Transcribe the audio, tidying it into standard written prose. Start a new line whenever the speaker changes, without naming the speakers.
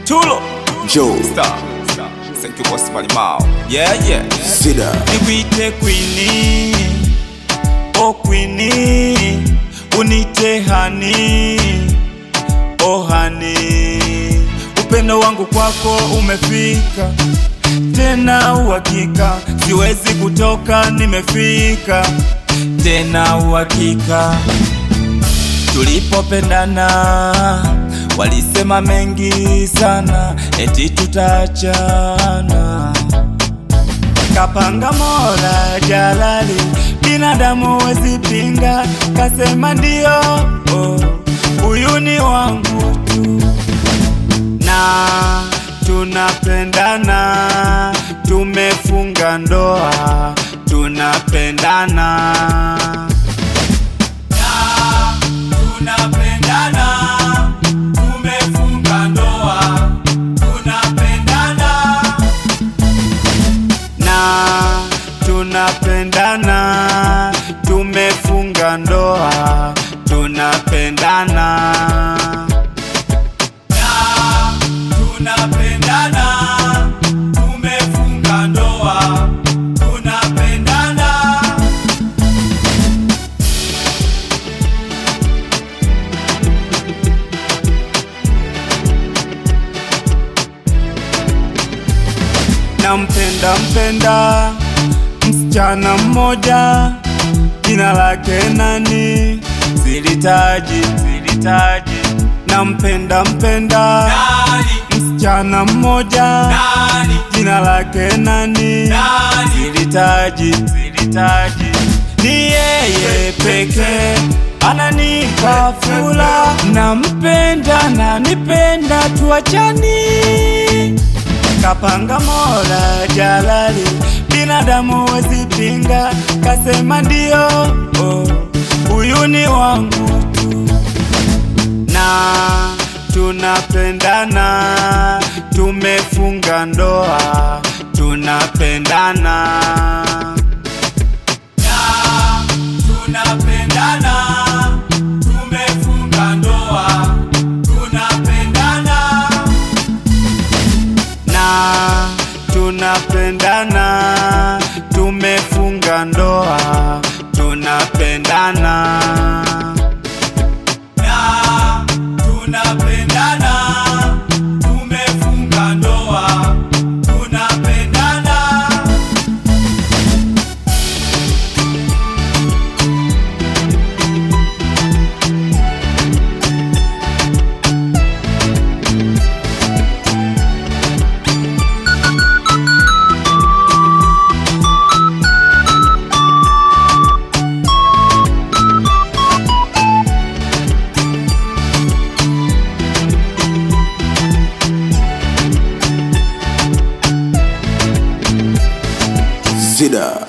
Tulo
Joe
Star Thank you boss Malimao. Yeah.
Sida
Nikwite Queenie, oh Queenie, unite hani, oh hani. Upendo wangu kwako umefika, tena uhakika, siwezi kutoka, nimefika, tena uhakika. Tulipopendana walisema mengi sana, eti tutachana. Kapanga Mola Jalali, binadamu wezi pinga, kasema ndio, huyu ni wangu tu. Na tunapendana, tumefunga ndoa, tunapendana. Tunapendana, tumefunga ndoa, tunapendana. Tunapendana, tumefunga ndoa, tunapendana. Mpenda msichana mmoja, jina lake nani? Zilitaji. Nampenda nani? Msichana mmoja nani? Jina lake nani? Zilitaji. Ni yeye pekee ananipa fula, nampenda na nipenda, tuachani. Kapanga Mola Jalali, binadamu wezi pinga, kasema ndio, huyu ni wangu tu. Na tunapendana, tumefunga ndoa, tunapendana. Tunapendana, tumefunga ndoa, tunapendana. Tunapendana, tumefunga ndoa, tunapendana. Tunapendana, tumefunga ndoa, tunapendana.
Sida